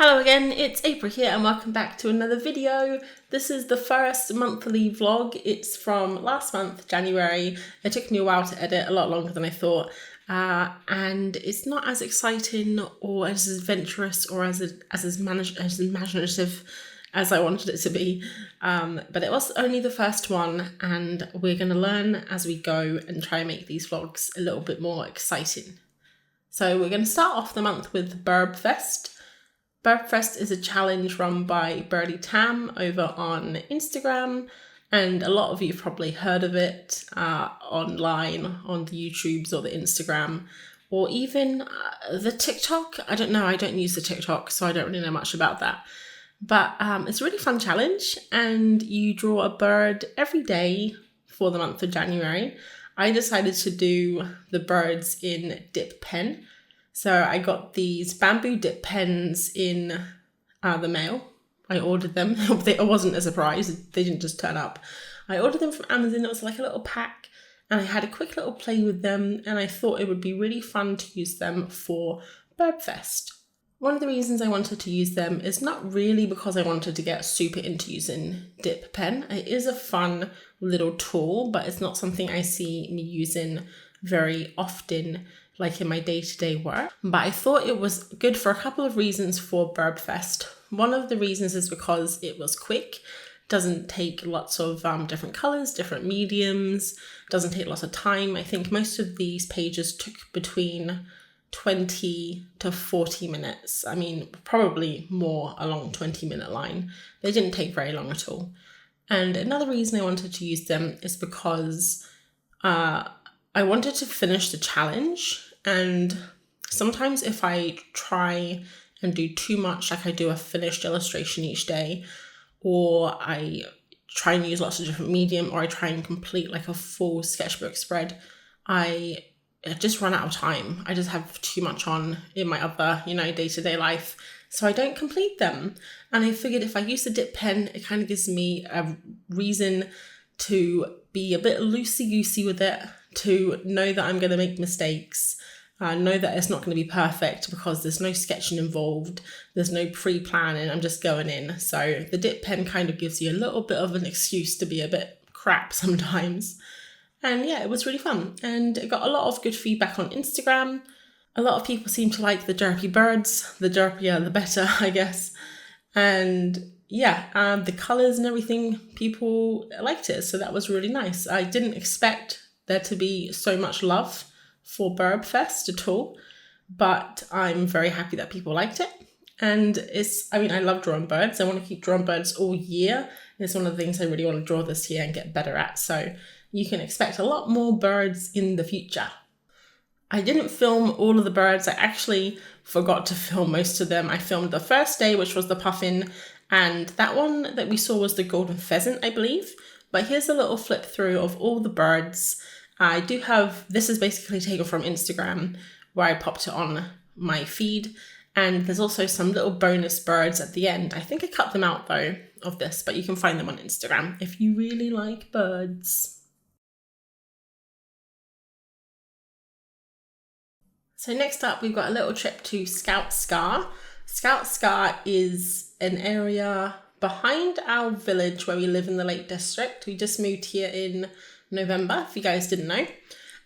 Hello again, it's April here and welcome back to another video. This is the first monthly vlog. It's from last month, January. It took me a while to edit, a lot longer than I thought. And it's not as exciting or as adventurous or as imaginative as I wanted it to be. But it was only the first one and we're going to learn as we go and try and make these vlogs a little bit more exciting. So we're going to start off the month with Birbfest. Birbfest is a challenge run by Birdie Tam over on Instagram, and a lot of you have probably heard of it online on the YouTubes or the Instagram or even the TikTok. I don't know, I don't use the TikTok, so I don't really know much about that. But it's a really fun challenge and you draw a bird every day for the month of January. I decided to do the birds in dip pen. So I got these bamboo dip pens in the mail. I ordered them. It wasn't a surprise. They didn't just turn up. I ordered them from Amazon. It was like a little pack and I had a quick little play with them and I thought it would be really fun to use them for Birbfest. One of the reasons I wanted to use them is not really because I wanted to get super into using dip pen. It is a fun little tool, but it's not something I see me using very often, like in my day-to-day work. But I thought it was good for a couple of reasons for Birbfest. One of the reasons is because it was quick, doesn't take lots of different colors, different mediums, doesn't take lots of time. I think most of these pages took between 20 to 40 minutes. I mean, probably more along 20-minute line. They didn't take very long at all. And another reason I wanted to use them is because I wanted to finish the challenge, and sometimes if I try and do too much, like I do a finished illustration each day, or I try and use lots of different medium, or I try and complete like a full sketchbook spread, I just run out of time. I just have too much on in my other, day-to-day life, so I don't complete them. And I figured if I use the dip pen, it kind of gives me a reason to be a bit loosey-goosey with it, to know that I'm going to make mistakes, know that it's not going to be perfect because there's no sketching involved, there's no pre-planning, I'm just going in. So the dip pen kind of gives you a little bit of an excuse to be a bit crap sometimes. And yeah, it was really fun. And it got a lot of good feedback on Instagram. A lot of people seem to like the derpy birds. The derpier, the better, I guess. And yeah, the colours and everything, people liked it. So that was really nice. I didn't expect there to be so much love for Birbfest at all, but I'm very happy that people liked it. And I love drawing birds. I want to keep drawing birds all year. It's one of the things I really want to draw this year and get better at. So you can expect a lot more birds in the future. I didn't film all of the birds. I actually forgot to film most of them. I filmed the first day, which was the puffin, and that one that we saw was the golden pheasant, I believe. But here's a little flip through of all the birds. I do have, this is basically taken from Instagram where I popped it on my feed. And there's also some little bonus birds at the end. I think I cut them out though of this, but you can find them on Instagram if you really like birds. So next up, we've got a little trip to Scout Scar. Scout Scar is an area behind our village where we live in the Lake District. We just moved here in November, if you guys didn't know,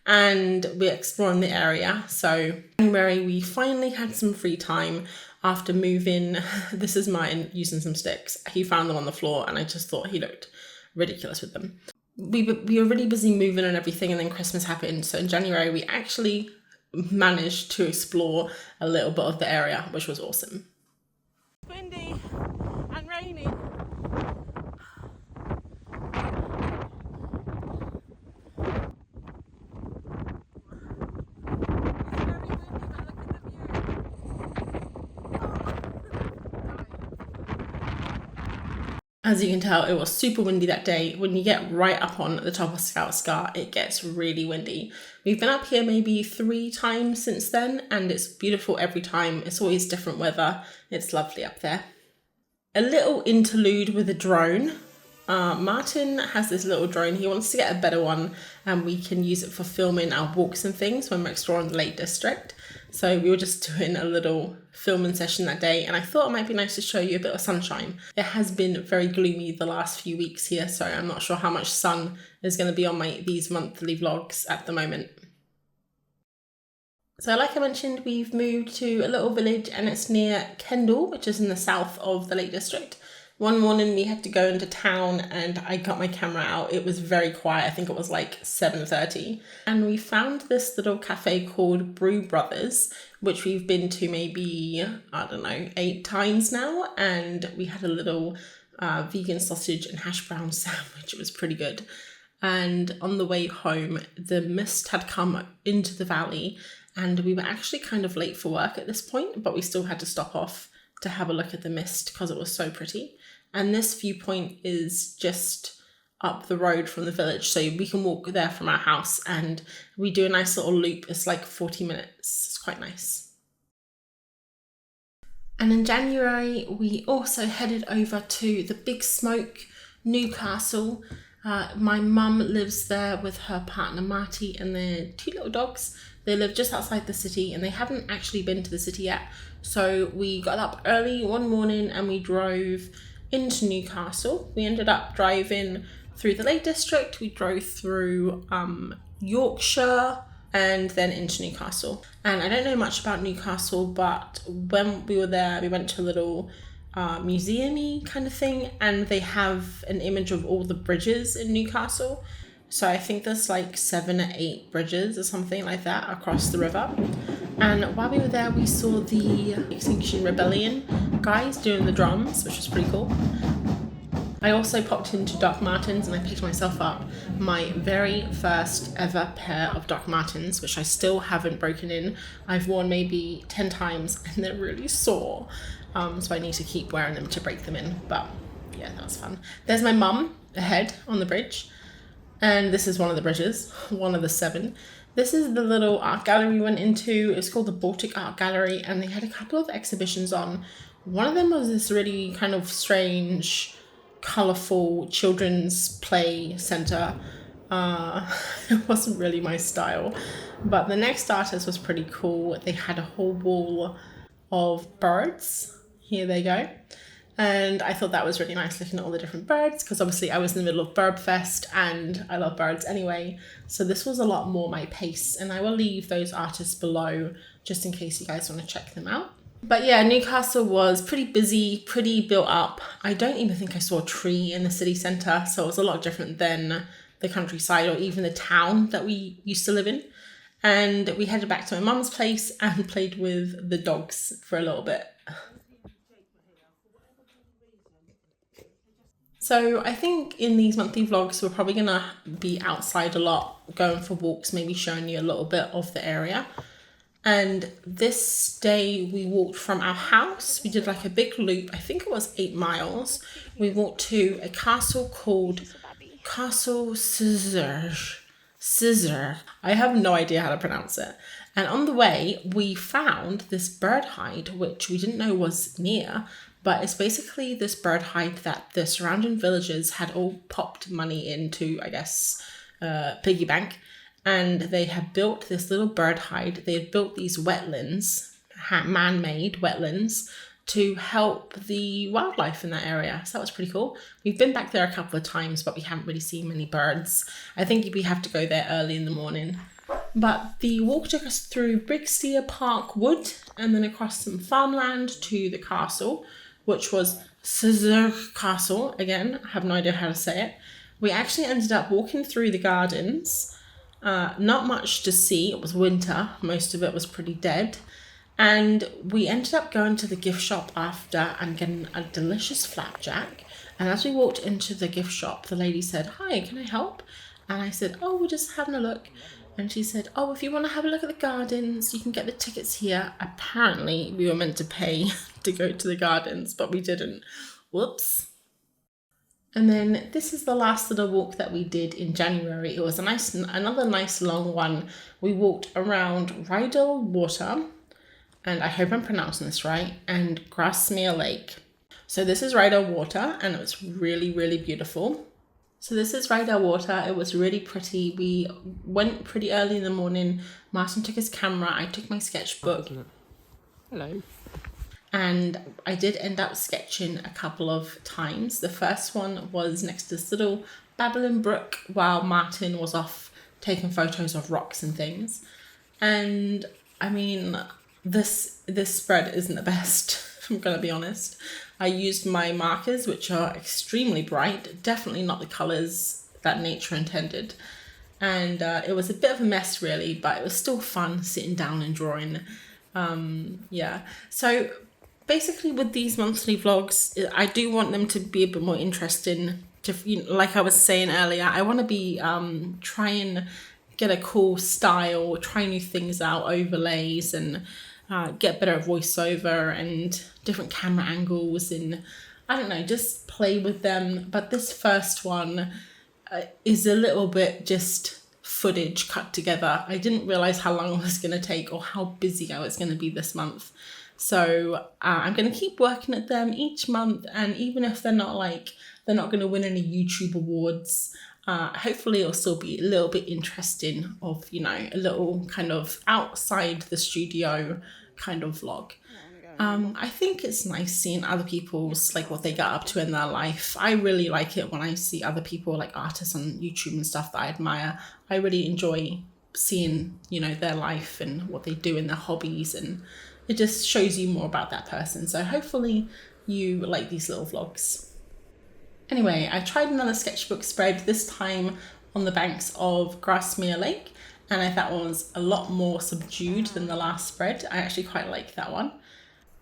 and we're exploring the area. So January, we finally had some free time after moving. This is mine using some sticks. He found them on the floor and I just thought he looked ridiculous with them. We were really busy moving and everything, and then Christmas happened. So in January, we actually managed to explore a little bit of the area, which was awesome. It's windy and rainy. As you can tell, it was super windy that day. When you get right up on the top of Scout Scar, it gets really windy. We've been up here maybe 3 times since then, and it's beautiful every time. It's always different weather. It's lovely up there. A little interlude with a drone. Martin has this little drone. He wants to get a better one and we can use it for filming our walks and things when we're exploring the Lake District. So we were just doing a little filming session that day and I thought it might be nice to show you a bit of sunshine. It has been very gloomy the last few weeks here, so I'm not sure how much sun is going to be on these monthly vlogs at the moment. So like I mentioned, we've moved to a little village and it's near Kendall, which is in the south of the Lake District. One morning we had to go into town and I got my camera out. It was very quiet. I think it was like 7:30. And we found this little cafe called Brew Brothers, which we've been to maybe, I don't know, 8 times now. And we had a little vegan sausage and hash brown sandwich. It was pretty good. And on the way home, the mist had come into the valley and we were actually kind of late for work at this point, but we still had to stop off to have a look at the mist because it was so pretty. And this viewpoint is just up the road from the village, so we can walk there from our house and we do a nice little loop. It's like 40 minutes. It's quite nice. And in January, we also headed over to the Big Smoke, Newcastle. My mum lives there with her partner Marty and their 2 little dogs. They live just outside the city and they haven't actually been to the city yet. So we got up early one morning and we drove into Newcastle. We ended up driving through the Lake District. We drove through Yorkshire and then into Newcastle. And I don't know much about Newcastle, but when we were there, we went to a little museum-y kind of thing, and they have an image of all the bridges in Newcastle. So I think there's like 7 or 8 bridges or something like that across the river. And while we were there, we saw the Extinction Rebellion guys doing the drums, which was pretty cool. I also popped into Doc Martens and I picked myself up my very first ever pair of Doc Martens, which I still haven't broken in. I've worn maybe 10 times and they're really sore. So I need to keep wearing them to break them in. But yeah, that was fun. There's my mum ahead on the bridge. And this is one of the bridges, one of the 7. This is the little art gallery we went into. It's called the Baltic Art Gallery, and they had a couple of exhibitions on. One of them was this really kind of strange, colourful children's play centre. It wasn't really my style, but the next artist was pretty cool. They had a whole wall of birds. Here they go. And I thought that was really nice looking at all the different birds, because obviously I was in the middle of Birbfest and I love birds anyway. So this was a lot more my pace, and I will leave those artists below just in case you guys want to check them out. But yeah, Newcastle was pretty busy, pretty built up. I don't even think I saw a tree in the city centre, so it was a lot different than the countryside or even the town that we used to live in. And we headed back to my mum's place and played with the dogs for a little bit. So I think in these monthly vlogs, we're probably going to be outside a lot, going for walks, maybe showing you a little bit of the area. And this day we walked from our house. We did like a big loop. I think it was 8 miles. We walked to a castle called Castle Scissor. I have no idea how to pronounce it. And on the way, we found this bird hide, which we didn't know was near. But it's basically this bird hide that the surrounding villagers had all popped money into, I guess, piggy bank. And they had built this little bird hide. They had built these wetlands, man-made wetlands, to help the wildlife in that area. So that was pretty cool. We've been back there a couple of times, but we haven't really seen many birds. I think we have to go there early in the morning. But the walk took us through Brigsteer Park Wood and then across some farmland to the castle, which was Scissor Castle. Again, I have no idea how to say it. We actually ended up walking through the gardens. Not much to see. It was winter. Most of it was pretty dead. And we ended up going to the gift shop after and getting a delicious flapjack. And as we walked into the gift shop, the lady said, "Hi, can I help?" And I said, "Oh, we're just having a look." And she said, "Oh, if you want to have a look at the gardens, you can get the tickets here." Apparently, we were meant to pay to go to the gardens, but we didn't. Whoops. And then this is the last little walk that we did in January. It was another nice long one. We walked around Rydal Water, and I hope I'm pronouncing this right, and Grasmere Lake. So this is Rydell water, and it was really, really beautiful. So this is Rydell water. It was really pretty. We went pretty early in the morning. Martin took his camera. I took my sketchbook. Hello. And I did end up sketching a couple of times. The first one was next to this little babbling brook while Martin was off taking photos of rocks and things. And I mean, this spread isn't the best, I'm gonna be honest. I used my markers, which are extremely bright, definitely not the colors that nature intended. And it was a bit of a mess really, but it was still fun sitting down and drawing. Yeah, so basically with these monthly vlogs, I do want them to be a bit more interesting. Like I was saying earlier, I want to be try and get a cool style, try new things out, overlays, and get better at voiceover and different camera angles, and I don't know, just play with them. But this first one is a little bit just footage cut together. I didn't realize how long it was going to take or how busy I was going to be this month. So I'm going to keep working at them each month, and even if they're not going to win any YouTube awards, hopefully it'll still be a little bit interesting of, a little kind of outside the studio kind of vlog. I think it's nice seeing other people's, like, what they get up to in their life. I really like it when I see other people, like artists on YouTube and stuff that I admire. I really enjoy seeing, their life and what they do in their hobbies, and it just shows you more about that person. So hopefully you like these little vlogs. Anyway, I tried another sketchbook spread, this time on the banks of Grasmere Lake, and I thought one was a lot more subdued than the last spread. I actually quite like that one.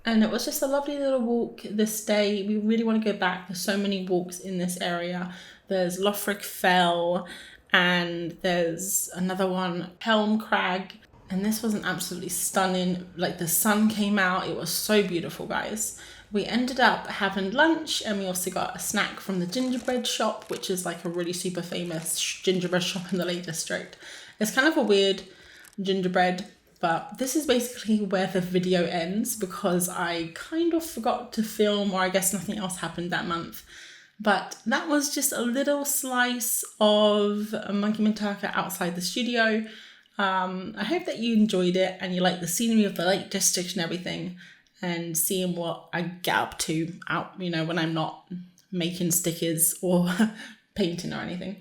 And it was just a lovely little walk this day. We really want to go back. There's so many walks in this area. There's Lothric Fell, and there's another one, Helm Crag. And this was an absolutely stunning, like the sun came out. It was so beautiful, guys. We ended up having lunch, and we also got a snack from the gingerbread shop, which is like a really super famous gingerbread shop in the Lake District. It's kind of a weird gingerbread, but this is basically where the video ends because I kind of forgot to film, or I guess nothing else happened that month. But that was just a little slice of monkeymintaka outside the studio. I hope that you enjoyed it and you like the scenery of the Lake District and everything, and seeing what I get up to out, when I'm not making stickers or painting or anything.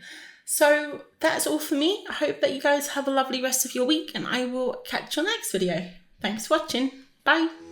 So that's all for me. I hope that you guys have a lovely rest of your week, and I will catch you next video. Thanks for watching. Bye.